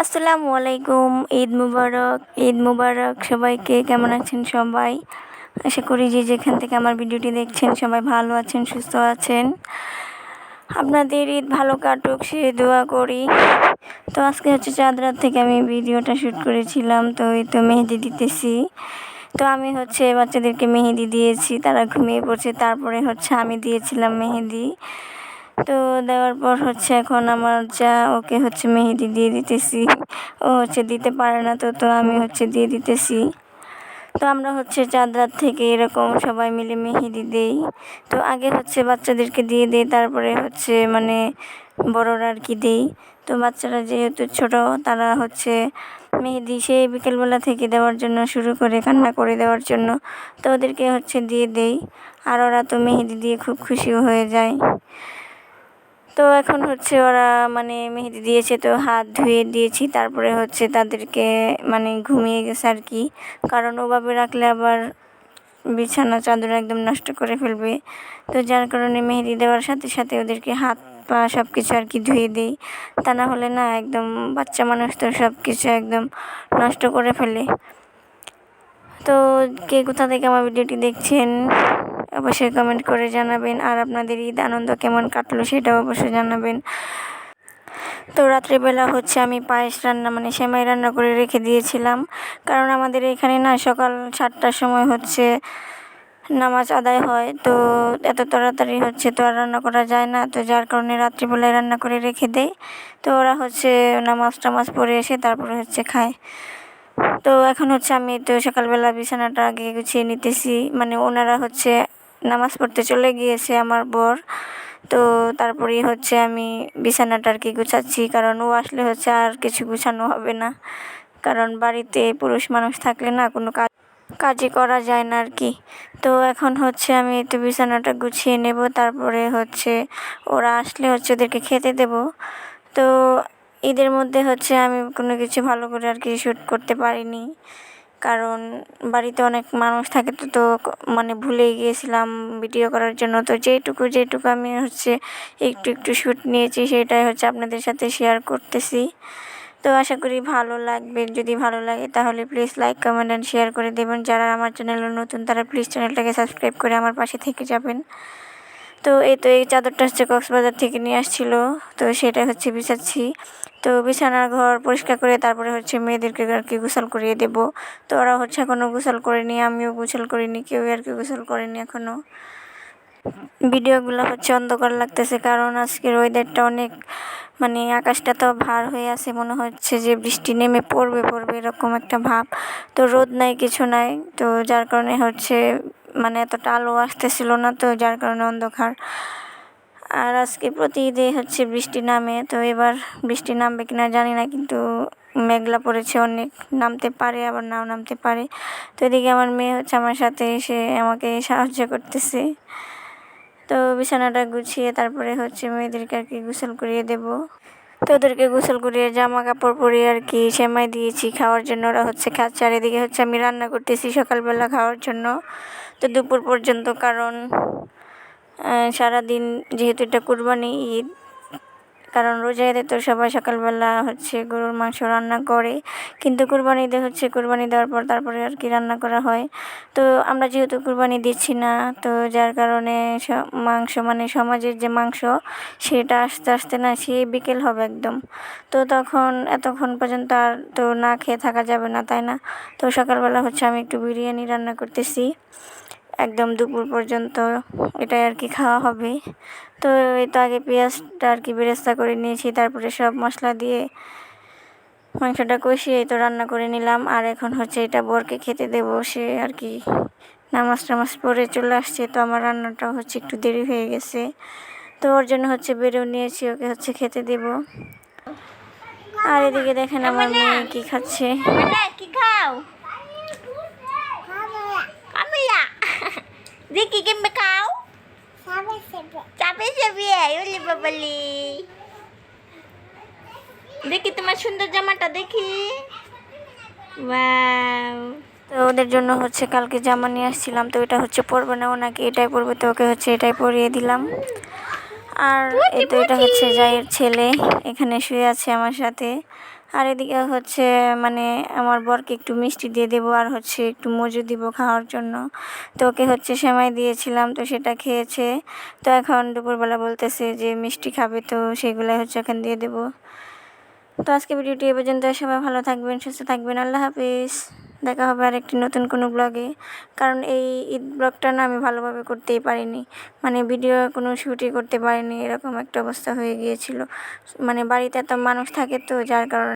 আসসালামু আলাইকুম। ঈদ মুবারক, ঈদ মুবারক সবাইকে। কেমন আছেন সবাই? আশা করি যে যেখান থেকে আমার ভিডিওটি দেখছেন সবাই ভালো আছেন, সুস্থ আছেন। আপনাদের ঈদ ভালো কাটুক সে দোয়া করি। তো আজকে হচ্ছে চাঁদ রাত থেকে আমি ভিডিওটা শ্যুট করেছিলাম। তো এই তো মেহেদি দিতেছি। তো আমি হচ্ছে বাচ্চাদেরকে মেহেদি দিয়েছি, তারা ঘুমিয়ে পড়ছে। তারপরে হচ্ছে আমি দিয়েছিলাম মেহেদি। তো দেওয়ার পর হচ্ছে এখন আমার যা ওকে হচ্ছে মেহেদি দিয়ে দিতেছি। ও হচ্ছে দিতে পারে না, তো আমি হচ্ছে দিয়ে দিতেছি। তো আমরা হচ্ছে চাঁদ রাত থেকে এরকম সবাই মিলে মেহেদি দেই। তো আগে হচ্ছে বাচ্চাদেরকে দিয়ে দেই, তারপরে হচ্ছে বড়রা আর কি দেই। তো বাচ্চারা যেহেতু ছোট, তারা হচ্ছে মেহেদি সেই বিকেলবেলা থেকে দেওয়ার জন্য শুরু করে, কান্না করে দেওয়ার জন্য। তো ওদেরকে হচ্ছে দিয়ে দেই, আর ওরা তো মেহেদি দিয়ে খুব খুশিও হয়ে যায়। তো এখন হচ্ছে ওরা মেহেদি দিয়েছে, তো হাত ধুয়ে দিয়েছি। তারপরে হচ্ছে তাদেরকে ঘুমিয়ে গেছে আর কি, কারণ ওভাবে রাখলে আবার বিছানা চাদর একদম নষ্ট করে ফেলবে। তো যার কারণে মেহেদি দেওয়ার সাথে সাথে ওদেরকে হাত পা সব কিছু আর কি ধুয়ে দিই। তা না হলে না একদম বাচ্চা মানুষ তো সব কিছু একদম নষ্ট করে ফেলে। তো কে কোথা থেকে আমার ভিডিওটি দেখছেন অবশ্যই কমেন্ট করে জানাবেন, আর আপনাদের ঈদ আনন্দ কেমন কাটলো সেটাও অবশ্যই জানাবেন। তো রাত্রিবেলা হচ্ছে আমি পায়েস রান্না সেমাই রান্না করে রেখে দিয়েছিলাম, কারণ আমাদের এখানে না সকাল 7টার সময় হচ্ছে নামাজ আদায় হয়। তো এত তাড়াতাড়ি হচ্ছে তো আর রান্না করা যায় না, তো যার কারণে রাত্রিবেলায় রান্না করে রেখে দেয়। তো ওরা হচ্ছে নামাজ পড়ে এসে তারপরে হচ্ছে খায়। তো এখন হচ্ছে আমি তো সকালবেলা বিছানাটা আগে গুছিয়ে নিতেছি। ওনারা হচ্ছে নামাজ পড়তে চলে গিয়েছে আমার বর। তো তারপরেই হচ্ছে আমি বিছানাটা আর কি গুছাচ্ছি, কারণ ও আসলে হচ্ছে আর কিছু গুছানো হবে না। কারণ বাড়িতে পুরুষ মানুষ থাকলে না কোনো কাজই করা যায় না আর কি। তো এখন হচ্ছে আমি তো বিছানাটা গুছিয়ে নেব, তারপরে হচ্ছে ওরা আসলে হচ্ছে ওদেরকে খেতে দেব। তো ঈদের মধ্যে হচ্ছে আমি কোনো কিছু ভালো করে আর কি শ্যুট করতে পারিনি, কারণ বাড়িতে অনেক মানুষ থাকে। তো ভুলেই গিয়েছিলাম ভিডিও করার জন্য। তো যেটুকু আমি হচ্ছে একটু শ্যুট নিয়েছি, সেটাই হচ্ছে আপনাদের সাথে শেয়ার করতেছি। তো আশা করি ভালো লাগবে। যদি ভালো লাগে তাহলে please like, comment and share করে দেবেন। যারা আমার চ্যানেলে নতুন তারা প্লিজ চ্যানেলটাকে সাবস্ক্রাইব করে আমার পাশে থেকে যাবেন। তো এই চাদরটা হচ্ছে কক্সবাজার থেকে নিয়ে আসছিল, তো সেটা হচ্ছে বিছাচ্ছি। তো বিছানার ঘর পরিষ্কার করে তারপরে হচ্ছে মেয়েদেরকে আর কি গোসল করিয়ে দেব। তো ওরা হচ্ছে এখনও গোসল করেনি, আমিও গোসল করিনি, কেউই আর কি গোসল করেনি এখনও। ভিডিওগুলো হচ্ছে অন্ধকার লাগতেছে, কারণ আজকের ওয়েদারটা অনেক আকাশটা তো ভার হয়ে আছে, মনে হচ্ছে যে বৃষ্টি নেমে পড়বে এরকম একটা ভাব। তো রোদ নাই, কিছু নাই, তো যার কারণে হচ্ছে এতটা আলো আসতেছিল না, তো যার কারণে অন্ধকার। আর আজকে প্রতি ঈদে হচ্ছে বৃষ্টি নামে, তো এবার বৃষ্টি নামবে কিনা জানি না, কিন্তু মেঘলা পড়েছে অনেক, নামতে পারে আবার নাও নামতে পারে। তো এদিকে আমার মেয়ে হচ্ছে আমার সাথে এসে আমাকে সাহায্য করতেছে। তো বিছানাটা গুছিয়ে তারপরে হচ্ছে মেয়েদেরকে আর কি গোসল করিয়ে দেব। তো ওদেরকে গোসল করিয়ে জামা কাপড় পরিয়ে আর কি সেমাই দিয়েছি খাওয়ার জন্য, ওরা হচ্ছে খাচ্ছে। আর এদিকে হচ্ছে আমি রান্না করতেছি সকালবেলা খাওয়ার জন্য, তো দুপুর পর্যন্ত। কারণ সারাদিন যেহেতু এটা কুরবানি ঈদ, কারণ রোজা ঈদে তো সবাই সকালবেলা হচ্ছে গরুর মাংস রান্না করে, কিন্তু কুরবানি ঈদে হচ্ছে কুরবানি দেওয়ার পর তারপরে আর কি রান্না করা হয়। তো আমরা যেহেতু কুরবানি দিচ্ছি না, তো যার কারণে মাংস সমাজের যে মাংস, সেটা আস্তে আস্তে না সেই বিকেল হবে একদম। তো তখন এতক্ষণ পর্যন্ত আর তো না খেয়ে থাকা যাবে না, তাই না? তো সকালবেলা হচ্ছে আমি একটু বিরিয়ানি রান্না করতেছি, একদম দুপুর পর্যন্ত এটাই আর কি খাওয়া হবে। তো এই তো আগে পেঁয়াজটা আর কি বেরেস্তা করে নিয়েছি, তারপরে সব মশলা দিয়ে মাংসটা কষিয়ে তো রান্না করে নিলাম। আর এখন হচ্ছে এটা বরকে খেতে দেব, সে আর কি নামাজ পড়ে চলে আসছে। তো আমার রান্নাটা হচ্ছে একটু দেরি হয়ে গেছে, তো ওর জন্য হচ্ছে বেরেও নিয়েছি, ওকে হচ্ছে খেতে দেব। আর এদিকে দেখেন আমার মেয়ে কি খাচ্ছে। কি খাও? Ricky কেমবে খাও? চাপে চাপে ওলি বাবালি। দেখি তোমার সুন্দর জামাটা দেখি। ওয়াও। তো ওদের জন্য হচ্ছে কালকে জামা নিয়ে আসছিলাম, তো এটা হচ্ছে পরবে না, ওনাকে এটাই পরবে, তো ওকে হচ্ছে এটাই পরিয়ে দিলাম। আর এই তো এটা হচ্ছে জায়ের ছেলে, এখানে শুয়ে আছে আমার সাথে। আর এদিকে হচ্ছে মানে আমার বরকে একটু মিষ্টি দিয়ে দেবো, আর হচ্ছে একটু মজু দিব খাওয়ার জন্য। তো ওকে হচ্ছে সেমাই দিয়েছিলাম, তো সেটা খেয়েছে। তো এখন দুপুরবেলা বলতেছে যে মিষ্টি খাবে, তো সেগুলাই হচ্ছে এখন দিয়ে দেবো। তো আজকে ভিডিওটি এ পর্যন্ত। সবাই ভালো থাকবেন, সুস্থ থাকবেন। আল্লাহ হাফিজ। দেখা হবে আর একটি নতুন কোনো ব্লগে। কারণ এই ঈদ ব্লগটা না আমি ভালোভাবে করতেই পারিনি, মানে ভিডিও কোনো শ্যুটই করতে পারিনি, এরকম একটা অবস্থা হয়ে গিয়েছিল। মানে বাড়িতে এত মানুষ থাকে তো যার কারণে